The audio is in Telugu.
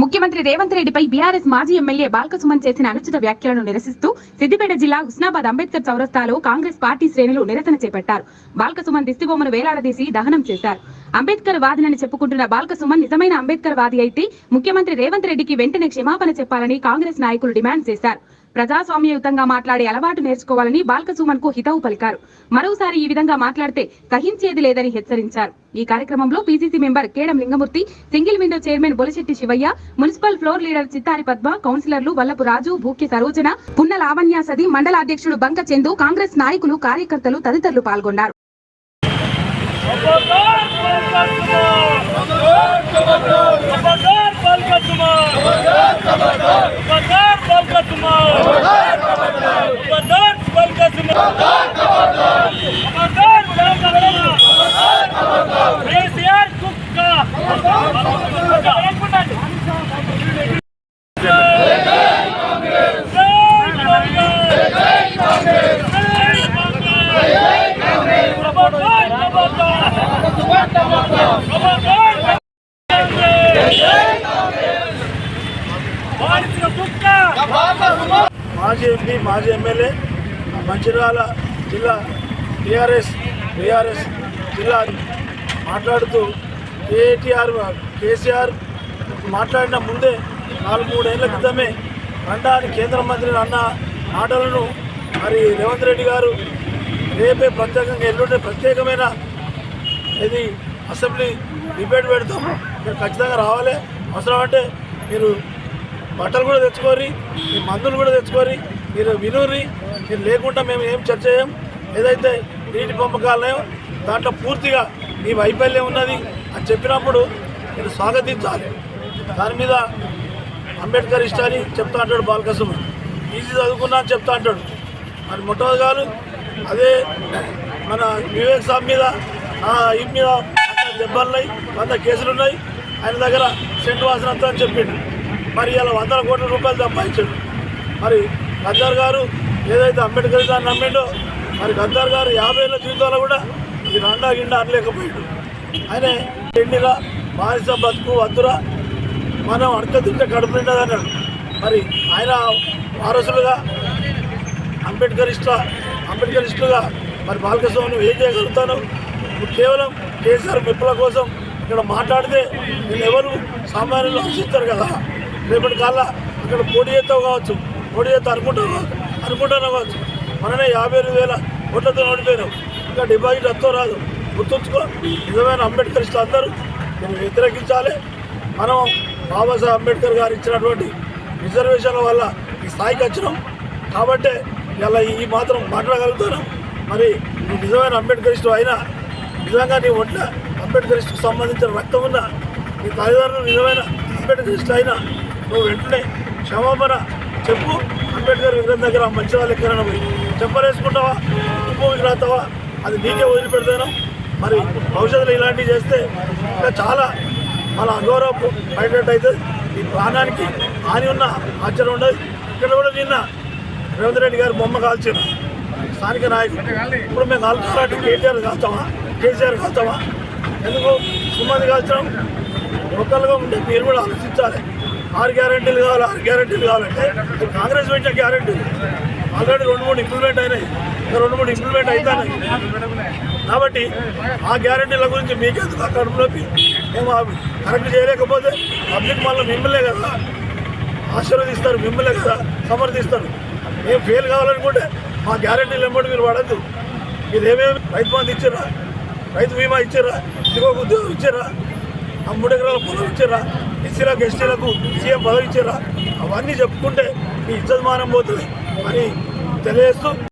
ముఖ్యమంత్రి రేవంత్ రెడ్డిపై బీఆర్ఎస్ మాజీ ఎమ్మెల్యే బాల్కసుమన్ చేసిన అనుచిత వ్యాఖ్యలను నిరసిస్తూ సిద్దిపేట జిల్లా హుస్నాబాద్ అంబేద్కర్ చౌరస్తాలో కాంగ్రెస్ పార్టీ శ్రేణులు నిరసన చేపట్టారు. బాల్కసుమన్ దిష్టిబొమ్మను వేలాడదీసి దహనం చేశారు. అంబేద్కర్ వాదినని చెప్పుకుంటున్న బాల్కసుమన్ నిజమైన అంబేద్కర్ వాది అయితే ముఖ్యమంత్రి రేవంత్ రెడ్డికి వెంటనే క్షమాపణ చెప్పాలని కాంగ్రెస్ నాయకులు డిమాండ్ చేశారు. ప్రజాస్వామ్యయుతంగా మాట్లాడే అలవాటు నేర్చుకోవాలని బాల్కసుమన్ కు హితవు పలికారు. మరోసారి ఈ విధంగా మాట్లాడితే సహించేది లేదని హెచ్చరించారు. ఈ కార్యక్రమంలో PCC member Kedam Lingamurthy, single window chairman Bolisetti Shivaiah, municipal floor leader Chittari Padma, కౌన్సిలర్లు వల్లపు రాజు, భూక్య సరోజన, పున్న లావణ్యాసది, మండల అధ్యక్షుడు బంక చందు, కాంగ్రెస్ నాయకులు, కార్యకర్తలు తదితరులు పాల్గొన్నారు. మాజీ ఎంపీ, మాజీ ఎమ్మెల్యే, మంచిర్యాల జిల్లా టీఆర్ఎస్ జిల్లా మాట్లాడుతూ కేసీఆర్ మాట్లాడిన ముందే 4-3 ఏళ్ల క్రితమే ఖండాన్ని కేంద్ర మంత్రిని అన్న మాటలను మరి రేవంత్ రెడ్డి గారు రేపే ప్రత్యేకంగా ఎల్లుండే ప్రత్యేకమైన ఇది అసెంబ్లీ డిబేట్ పెడతాం, మీరు ఖచ్చితంగా రావాలి. అవసరం అంటే మీరు బట్టలు కూడా తెచ్చుకోరి, మీ మందులు కూడా తెచ్చుకోరి, మీరు వినూరి. మీరు లేకుండా మేము ఏం చర్చ చేయం. ఏదైతే నీటి పంపకాలయో దాంట్లో పూర్తిగా మీ వైఫల్యం ఉన్నది అని చెప్పినప్పుడు మీరు స్వాగతించాలి. దాని మీద అంబేద్కర్ ఇష్టాన్ని చెప్తా అంటాడు బాల్కసుమన్, ఈజీ చదువుకున్నా అని చెప్తా అంటాడు. మరి మొట్టమొదటి అదే మన వివేక్ సాబ్ మీద ఈ మీద 70 ఉన్నాయి, 100 కేసులు ఉన్నాయి. ఆయన దగ్గర సెంటు వాసన అని చెప్పిండు. మరి ఇలా 100 కోట్ల రూపాయలు సంపాదించాడు. మరి గద్దార్ గారు ఏదైతే అంబేద్కర్ దాన్ని నమ్మిండో, మరి గద్దార్ గారు 50 ఏళ్ళ జీవితంలో కూడా ఇది రండా గిండా అనలేకపోయాడు. ఆయన ఎండిరా బానిస బతుకు వద్దురా, మనం అడక తింటే కడుపు నిండదు అన్నాడు. మరి ఆయన వారసులుగా అంబేద్కరిస్టులుగా మరి బాల్కసుమన్ నువ్వు ఏం చేయగలుగుతాను? నువ్వు కేవలం కేసీఆర్ మెప్పుల కోసం ఇక్కడ మాట్లాడితే నేను ఎవరు సామాన్యులు ఆశిస్తారు కదా. రేపటి కాళ్ళ అక్కడ పోటీ చేస్తావు కావచ్చు, పోటీ చేస్తా అనుకుంటాను కావచ్చు. మననే 52,000 ఓట్లతో ఓడిపోయినావు. ఇంకా డిపాజిట్ వస్తో రాదు. గుర్తుంచుకో, నిజమైన అంబేద్కరిస్టులు అందరూ దీన్ని వ్యతిరేకించాలి. మనం బాబాసాహెబ్ అంబేద్కర్ గారు ఇచ్చినటువంటి రిజర్వేషన్ల వల్ల ఈ స్థాయికి వచ్చినాం కాబట్టి ఇలా ఈ మాత్రం మాట్లాడగలుగుతాను. మరి నువ్వు నిజమైన అంబేద్కరిస్టు అయినా, నిజంగా నీ ఒంట్ల అంబేద్కరిస్టుకు సంబంధించిన రక్తం ఉన్న నీ తల్లిదండ్రులు నిజమైన అంబేద్కరిస్టు అయినా నువ్వు వెంటనే క్షమాపణ చెప్పు. అంబేద్కర్ విగ్రహం దగ్గర మంచిర్యాల ఎక్కడైనా పోయి చెప్పలేసుకుంటావా, భూమికి రాతావా, అది నీకే వదిలిపెడతాను. మరి భవిష్యత్తులో ఇలాంటివి చేస్తే ఇంకా చాలా మన అగౌరవపు బయటట్టు అవుతుంది. ఈ ప్రాణానికి హాని ఉన్న ఆశ్చర్యం ఉండదు. ఇక్కడ కూడా నిన్న రేవంత్ రెడ్డి గారు బొమ్మ కాల్చారు స్థానిక నాయకులు. ఇప్పుడు మేము కాల్చాలంటే కేసీఆర్ కాల్చామా? ఎందుకు సుమంది కాల్చడం? లోకల్గా ఉంటే మీరు కూడా ఆలోచించాలి. 6 గ్యారెంటీలు కావాలంటే కాంగ్రెస్ పెట్టిన గ్యారెంటీలు ఆల్రెడీ 2-3 ఇంప్లిమెంట్ అయినాయి, ఇంకా 2-3 ఇంప్లిమెంట్ అవుతాయి. కాబట్టి ఆ గ్యారెంటీల గురించి మీకెందుకు ఆ కడుపులోకి మేము కరెక్ట్ చేయలేకపోతే పబ్లిక్ మళ్ళీ మిమ్మల్నే కదా ఆశీర్వదిస్తారు, మిమ్మల్నే కదా సమర్థిస్తారు. మేము ఫెయిల్ కావాలనుకుంటే మా గ్యారెంటీలు ఎమ్మటి మీరు పడద్దు. మీరు ఏమేమి రైతు బంధు ఇచ్చారా, రైతు బీమా ఇచ్చారా, ఇంకో ఉద్యోగం ఇచ్చారా, ఆ 3 ఎకరాల పొలం ఇచ్చారా, ఎస్సీలకు ఎస్టీలకు సీఎం పదవి ఇచ్చారా, అవన్నీ చెప్పుకుంటే మీ ఇజ్జత్ మానం పోతుంది అని తెలియజేస్తూ